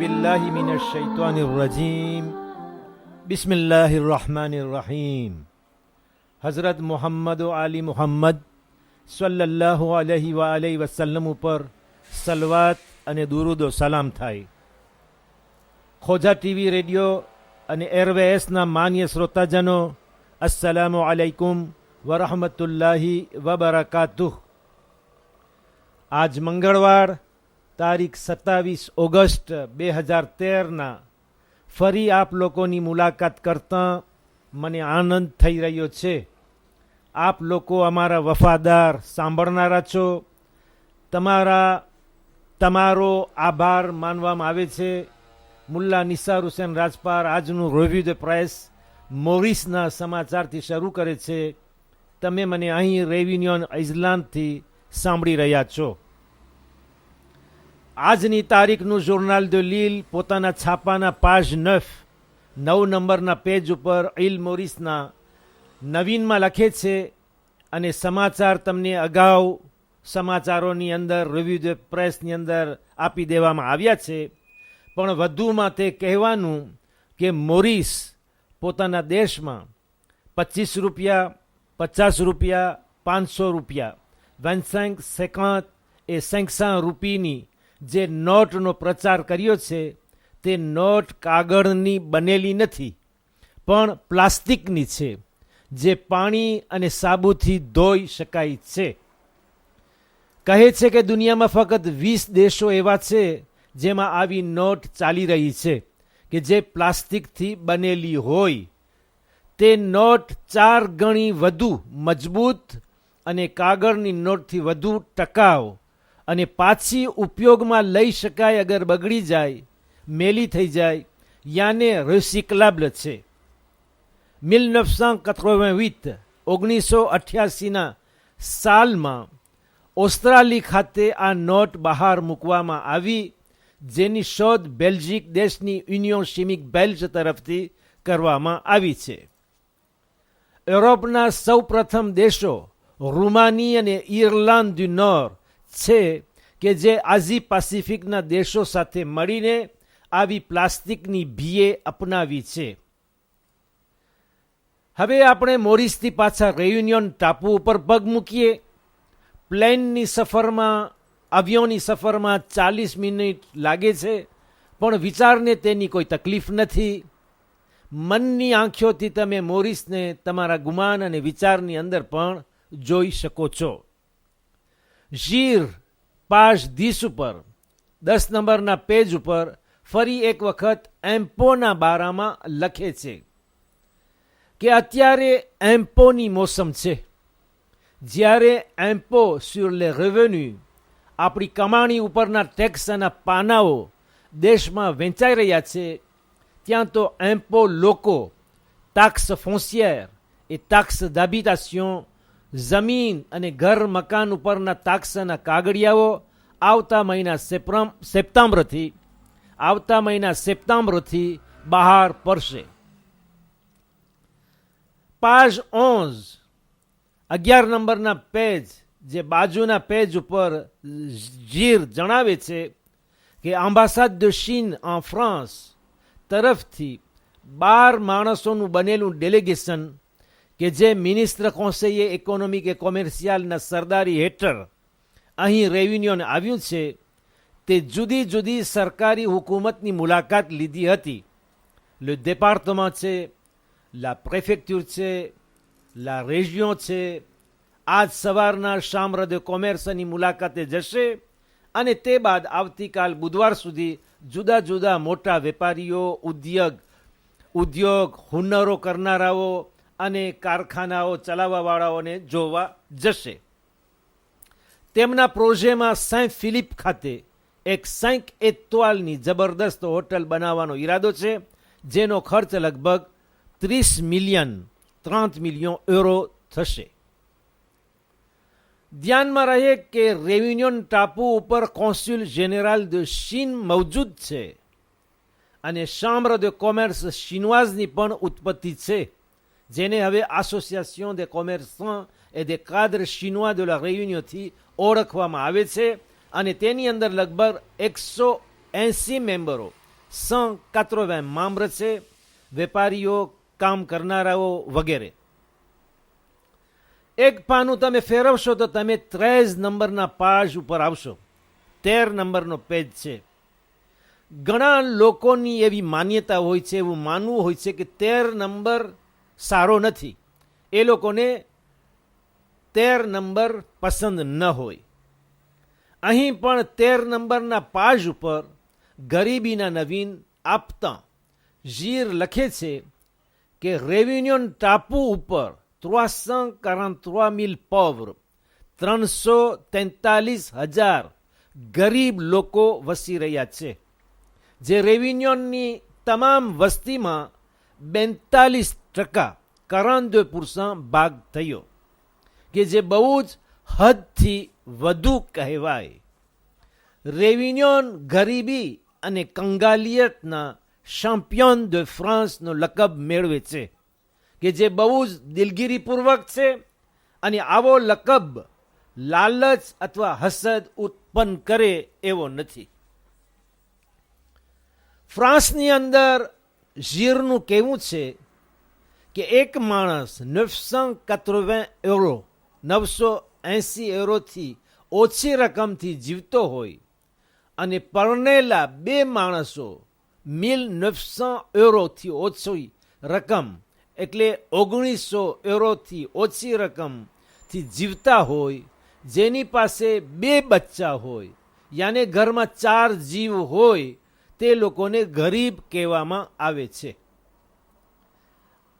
बिल्लाहि मिनश शैतानिर रजीम बिस्मिल्लाहिर रहमानिर रहीम। हज़रत मोहम्मद आली मोहम्मद सल्लल्लाहु अलैहि व अलैहि वसल्लम ઉપર સલવાત અને દુરૂદ સલામ થાય। ખોજા ટીવી રેડિયો અને એરવેએસના માન્ય શ્રોતાજનો, અસ્સલામુ અલૈકુમ વરહમતુલ્લાહિ વબરકાતુહ। આજ મંગળવાર તારીખ 27 ઓગસ્ટ 2013ના ફરી આપ લોકોની મુલાકાત કરતાં મને આનંદ થઈ રહ્યો છે। આપ લોકો અમારા વફાદાર સાંભળનારા છો, તમારો આભાર માનવામાં આવે છે। મુલ્લા નિસાર હુસેન રાજપાર આજનું રિવ્યુ ધ પ્રેસ મોરિસના સમાચારથી શરૂ કરે છે। તમે મને અહીં રેવિન્યુન આઇઝલેન્ડથી સાંભળી રહ્યા છો। આજની તારીખનું જોર્નાલ દ લીલ પોતાના છાપાના પાજ 9 નંબરના પેજ ઉપર ઇલ મોરિસના નવીનમાં લખે છે અને સમાચાર તમને અગાઉ સમાચારોની અંદર રિવ્યુ ધ પ્રેસની અંદર આપી દેવામાં આવ્યા છે, પણ વધુમાં તે કહેવાનું કે મોરિસ પોતાના દેશમાં 25 રૂપિયા, 50 રૂપિયા, 500 રૂપિયા 25, 50 એ 500 રૂપિયાની જે નોટનો પ્રચાર કર્યો છે તે નોટ કાગળની બનેલી નથી પણ પ્લાસ્ટિકની છે, જે પાણી અને સાબુથી ધોઈ શકાય છે। કહે છે કે દુનિયામાં ફક્ત 20 દેશો એવા છે જેમાં આવી નોટ ચાલી રહી છે કે જે પ્લાસ્ટિકથી બનેલી હોય। તે નોટ 4 ગણી વધુ મજબૂત અને કાગળની નોટથી વધુ ટકાઉ અને પાછી ઉપયોગમાં લઈ શકાય અગર બગડી જાય, મેલી થઈ જાય, યાને રિસાયકલેબલ છે। 1988ના સાલમાં ઓસ્ટ્રેલિયા ખાતે આ નોટ બહાર મૂકવામાં આવી, જેની શોધ બેલ્જિક દેશની યુનિયન ચિમિક બેલ્જ તરફથી કરવામાં આવી છે। યુરોપના સૌપ્રથમ દેશો રૂમાની અને ઇરલાન્ડ દુ નોર છે કે જે આઝી પેસિફિકના દેશો સાથે મળીને આવી પ્લાસ્ટિકની ભીએ અપનાવી છે। હવે આપણે મોરિસથી પાછા રેયુનિયન ટાપુ ઉપર પગ મૂકીએ। પ્લેનની સફરમાં, અવિયોની સફરમાં 40 મિનિટ લાગે છે, પણ વિચારને તેની કોઈ તકલીફ નથી। મનની આંખોથી તમે મોરિસને તમારા ગુમાન અને વિચારની અંદર પણ જોઈ શકો છો। ઝીર પાજ 10 ઉપર 10 નંબરના પેજ ઉપર ફરી એક વખત એમ્પોના બારામાં લખે છે કે અત્યારે એમ્પોની મોસમ છે, જ્યારે એમ્પો sur les revenus, આપણી કમાણી ઉપરના ટેક્સના પાનાઓ દેશમાં વેચાઈ રહ્યા છે, ત્યાં તો એમ્પો લોકો ટાક્સ ફોન્સિયર એ ટાક્સ d'habitation, જમીન અને ઘર મકાન ઉપરના ટાક્સના કાગળિયાઓ આવતા મહિના સપ્ટેમ્બરથી બહાર પડશે। પાજ 11 નંબરના પેજ, જે બાજુના પેજ ઉપર ઝીર જણાવે છે કે એમ્બાસેડ de Chine en France તરફથી 12 માણસોનું બનેલું ડેલિગેશન કે જે મિનિસ્ટર કોન્સેયર ઇકોનોમિક એ કોમર્શિયલના સરદારી હેઠળ અહીં રેયુનિયન આવ્યું છે, તે જુદી જુદી સરકારી હુકુમતની મુલાકાત લીધી હતી। લે département છે, લા પ્રેફેક્ચર છે, લા રેજિયોન છે। આજ સવારના ચામ્bre de commerceની મુલાકાતે જશે અને તે બાદ આવતીકાલ બુધવાર સુધી જુદા જુદા મોટા વેપારીઓ, ઉદ્યોગ હુનરો કરનારાઓ અને કારખાનાઓ ચલાવવાવાળાઓને જોવા જશે। તેમના પ્રોજેક્ટમાં સેન્ટ ફિલિપ ખાતે એક 5 એતવાલની જબરદસ્ત હોટલ બનાવવાનો ઈરાદો છે, જેનો ખર્ચ લગભગ 30 મિલિયન યુરો થશે। ધ્યાનમાં રહે કે રેયુનિયન ટાપુ ઉપર કોન્સ્યુલ જેનેરલ de ચીન મૌજૂદ છે અને ચામ્bre de commerce ચીનવાઝની પણ ઉત્પત્તિ છે, જેને હવે association des commerçants et des cadres chinois de la réunionથી ઓળખવામાં આવે છે અને તેની અંદર લગભગ 180 મેમ્બરો 180 membres છે, વેપારીઓ, કામ કરનારાઓ વગેરે. એક પાનું તમે ફેરવશો તો તમે 13 નંબરના પાજ ઉપર આવશો. 13 નંબરનો પેજ છે. ઘણા લોકોની એવી માન્યતા હોય છે, એવું માનવું હોય છે કે 13 નંબર સારો નથી, એ લોકોને 13 નંબર પસંદ ન હોય. અહીં પણ 13 નંબરના પાજ ઉપર ગરીબીના નવીન આપતા ઝીર લખે છે કે રેવિન્યુન ટાપુ ઉપર 343,000 pauvres, 343,000 ગરીબ લોકો વસી રહ્યા છે, જે રેવિન્યુનની તમામ વસ્તીમાં 42%, 42% ભાગ થયો, કે જે બહુ જ હદથી વધુ કહેવાય. રેવિન્યુન ગરીબી અને કંગાલિયતના ચેમ્પિયન de ફ્રાન્સનો લકબ મેળવે છે, કે જે બહુ જ દિલગીરીપૂર્વક છે, અને આવો લકબ લાલચ અથવા હસદ ઉત્પન્ન કરે એવો નથી. ફ્રાન્સની અંદર ઝીરનું કહેવું છે કે એક માણસ 980 euro, 980 euroથી ઓછી રકમથી જીવતો હોય, અને પરણેલા બે માણસો 1900 euroથી ઓછી રકમ, એટલે 1900 euroથી ઓછી રકમથી જીવતા હોય, જેની પાસે 2 બચ્ચા હોય, યાને ઘરમાં 4 જીવ હોય, તે લોકોને ગરીબ કહેવામાં આવે છે.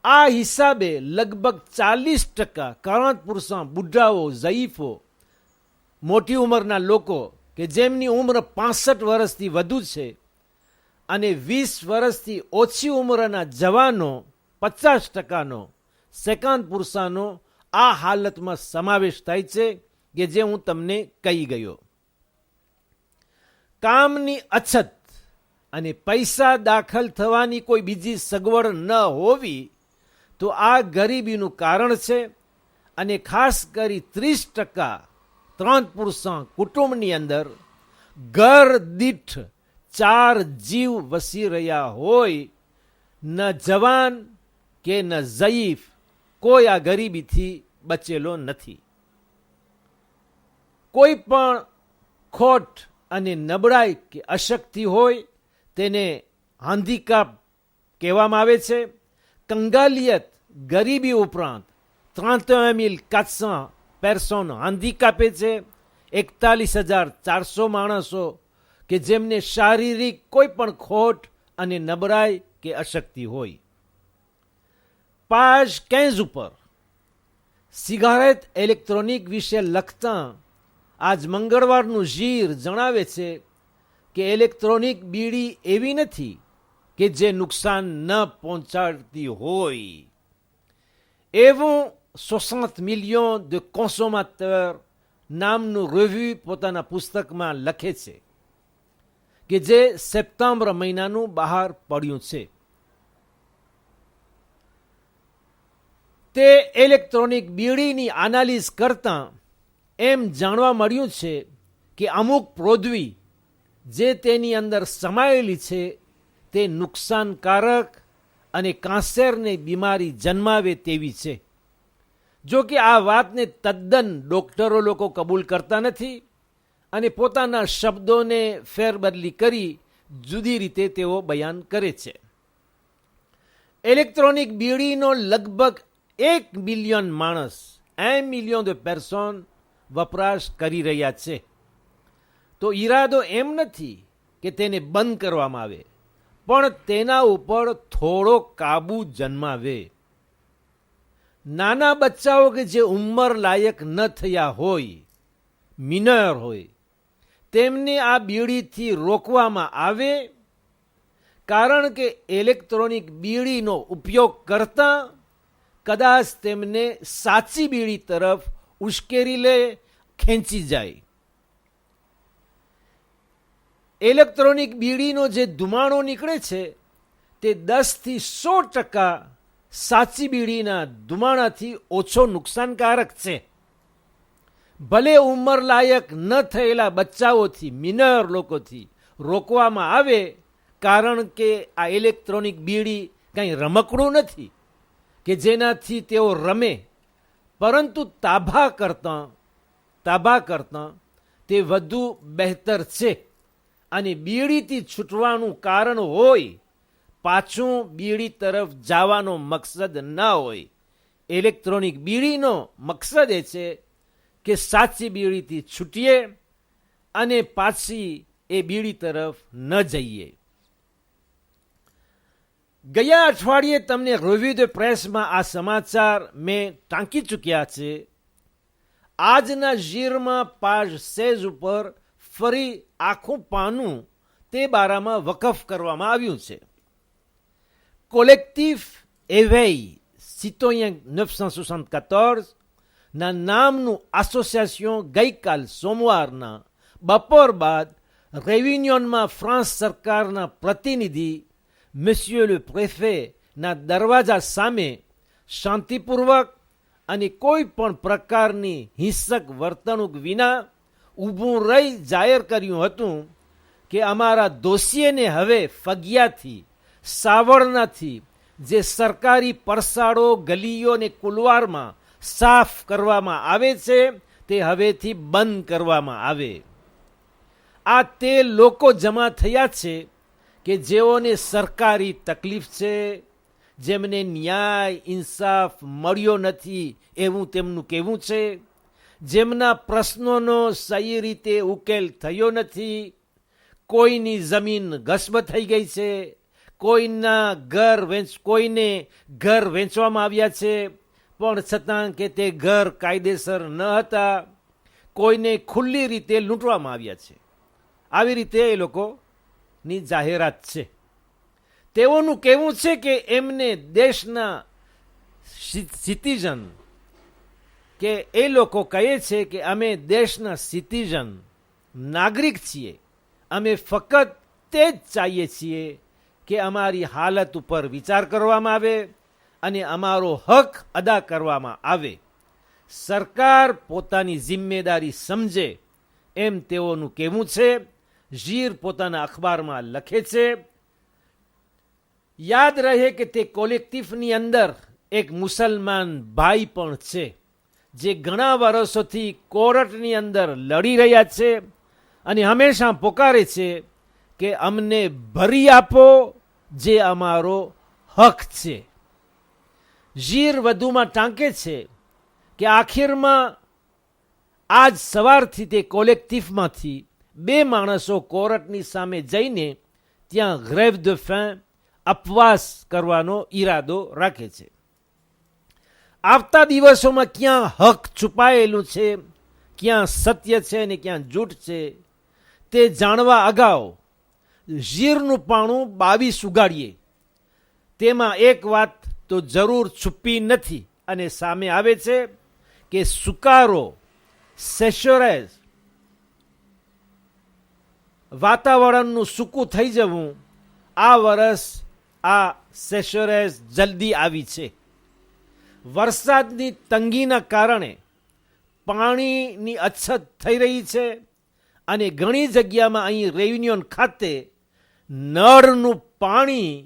આ હિસાબે લગભગ 40%, 40% બુઢાઓ, ઝયીફો, મોટી ઉંમરના લોકો કે જેમની ઉંમર 65 વર્ષથી વધુ છે, અને 20 વર્ષથી ઓછી ઉંમરના જવાનો 50%નો, 50%નો આ હાલતમાં સમાવેશ થાય છે, કે જે હું તમને કહી ગયો. કામની અછત અને પૈસા દાખલ થવાની કોઈ બીજી સગવડ ન હોવી તો આ ગરીબીનું કારણ છે. અને ખાસ કરી 30%, 3% કુટુંબની અંદર ઘર દીઠ 4 જીવ વસી રહ્યા હોય, ન જવાન કે ન ઝયીફ, કોઈ આ ગરીબીથી બચેલો નથી. કોઈ પણ ખોટ અને નબળાઈ કે અશક્તિ હોય તેને હાન્ડીકાપ કહેવામાં આવે છે. કંગાલિયત, ગરીબી ઉપરાંત 31,400 personnes હાન્ડીકાપે છે. 41,400 માણસો કે જેમને શારીરિક કોઈ પણ ખોટ અને નબળાઈ કે અશક્તિ હોય. પાજ 15 ઉપર સિગારેટ ઇલેક્ટ્રોનિક વિશે લખતા આજ મંગળવારનું ઝીર જણાવે છે કે ઇલેક્ટ્રોનિક બીડી એવી નથી કે જે નુકસાન ન પહોંચાડતી હોય. એવું 60 millions de consommateurs નામનું રિવ્યુ પોતાના પુસ્તકમાં લખે છે, કે જે સપ્ટેમ્બર મહિનાનું બહાર પડ્યું છે. તે ઇલેક્ટ્રોનિક બીડીની એનાલિસ કરતાં એમ જાણવા મળ્યું છે કે અમુક પ્રોડક્ટ જે તેની અંદર સમાયેલી છે તે નુકસાનકારક અને કેન્સરની બીમારી જન્માવે તેવી છે. જો કે આ વાતને તદ્દન ડોક્ટરો લોકો કબૂલ કરતા નથી, અને પોતાના શબ્દોને ફેરબદલી કરી જુદી રીતે તેઓ બયાન કરે છે. ઇલેક્ટ્રોનિક બીડીનો લગભગ 1 મિલિયન માણસ, 1 million de personnes વપરાશ કરી રહ્યા છે. તો ઈરાદો એમ નથી કે તેને બંધ કરવામાં આવે, પણ તેના ઉપર થોડો કાબુ જન્માવે. નાના બચ્ચાઓ કે જે ઉંમર લાયક ન થયા હોય, મિનર હોય, તેમને આ બીડીથી રોકવામાં આવે, કારણ કે ઇલેક્ટ્રોનિક બીડીનો ઉપયોગ કરતા કદાચ તેમને સાચી બીડી તરફ ઉશ્કેરી લે, ખેંચી જાય. ઇલેક્ટ્રોનિક બીડીનો જે ધુમાડો નીકળે છે તે 10થી 100% સાચી બીડીના ધુમાડાથી ઓછો નુકસાનકારક છે. ભલે ઉંમર લાયક ન થયેલા બચ્ચાઓથી, મિનર લોકોથી રોકવામાં આવે, કારણ કે આ ઇલેક્ટ્રોનિક બીડી કંઈ રમકડું નથી કે જેનાથી તેઓ રમે, પરંતુ તાબા કરતાં તે વધુ બહેતર છે. અને બીડીથી છૂટવાનું કારણ હોય, પાછું બીડી તરફ જવાનો મકસદ ના હોય. ઇલેક્ટ્રોનિક બીડીનો મકસદ એ છે કે સાચી બીડીથી છૂટીએ અને પાછી એ બીડી તરફ ન જઈએ. ગયા અઠવાડિયે તમને રિવ્યુ ધ પ્રેસમાં આ સમાચાર મેં ટાંકી ચૂક્યા છે. આજના જીરમાં પાજ 16 ઉપર ફરી આખું પાનું તે બારામાં વકફ કરવામાં આવ્યું છે. કોલેક્ટિવ એવેઈ સિટોયન 974 ના નામનું એસોસિએશન ગઈકાલ સોમવારના બપોર બાદ રેવિન્યોનમાં ફ્રાન્સ સરકારના પ્રતિનિધિ monsieur le préfet ના દરવાજા સામે શાંતિપૂર્વક અને કોઈ પણ પ્રકારની હિંસક વર્તણૂક વિના ઊભું રહી જાહેર કર્યું હતું કે અમારા દોષીઓને હવે ફગિયાથી, સાવરણાથી જે સરકારી પરસાળો, ગલીઓ અને કુલવારમાં સાફ કરવામાં આવે છે તે હવેથી બંધ કરવામાં આવે. આ તે લોકો જમા થયા છે કે જેઓને સરકારી તકલીફ છે, જેમને ન્યાય ઇન્સાફ મળ્યો નથી એવું તેમનું કહેવું છે, જેમના પ્રશ્નોનો સહી રીતે ઉકેલ થયો નથી, કોઈની જમીન ગસ્બ થઈ ગઈ છે, કોઈને ઘર વેચવામાં આવ્યા છે પણ છતાં કે તે ઘર કાયદેસર ન હતા, કોઈને ખુલ્લી રીતે લૂંટવામાં આવ્યા છે. આવી રીતે એ લોકોની જાહેરાત છે. તેઓનું કહેવું છે કે એમને દેશના સિટીઝન, કે એ લોકો કહે છે કે અમે દેશના સિટીઝન, નાગરિક છીએ. અમે ફક્ત તે જ ચાહીએ છીએ કે અમારી હાલત ઉપર વિચાર કરવામાં આવે અને અમારો હક અદા કરવામાં આવે. સરકાર પોતાની જિમ્મેદારી સમજે એમ તેઓનું કહેવું છે. ઝીર પોતાના અખબારમાં લખે છે. યાદ રહે કે તે કોલેક્ટિવની અંદર એક મુસલમાન ભાઈ પણ છે જે ઘણા વર્ષોથી કોર્ટની અંદર લડી રહ્યા છે અને હંમેશા પોકારે છે કે અમને ભરી આપો જે અમારો હક છે. ઝીર વધુમાં ટાંકે છે કે આખિરમાં આજ સવારથી તે કોલેક્ટિવમાંથી 2 માણસો કોર્ટની સામે જઈને ત્યાં ગ્રેવ ધ ફેમ, ઉપવાસ કરવાનો ઈરાદો રાખે છે. આવતા દિવસોમાં ક્યાં હક છુપાયેલું છે, ક્યાં સત્ય છે અને ક્યાં જૂઠ છે તે જાણવા અગાઉ ઝીરનું પાણું 22 ઉગાડીએ. તેમાં એક વાત તો જરૂર છુપી નથી અને સામે આવે છે કે સુકારો, સેશોરેઝ, વાતાવરણનું સૂકું થઈ જવું, આ વર્ષ આ સેશોરેઝ જલ્દી આવી છે. વરસાદની તંગીના કારણે પાણીની અછત થઈ રહી છે અને ઘણી જગ્યામાં અહીં રેવિન્યોન ખાતે નળનું પાણી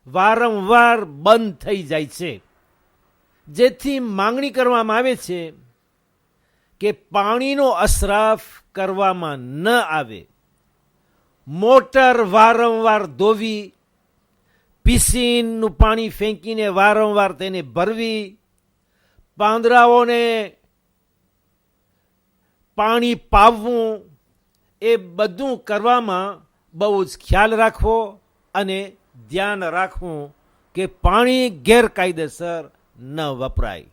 વારંવાર બંધ થઈ જાય છે, જેથી માંગણી કરવામાં આવે છે કે પાણીનો અસરાફ કરવામાં ન આવે. મોટર વારંવાર ધોવી, પિસિનનું પાણી ફેંકીને વારંવાર તેને ભરવી, પાંદડાઓને પાણી પાવવું, એ બધું કરવામાં બહુ જ ખ્યાલ રાખવો અને ધ્યાન રાખવું કે પાણી ગેરકાયદેસર ન વપરાય.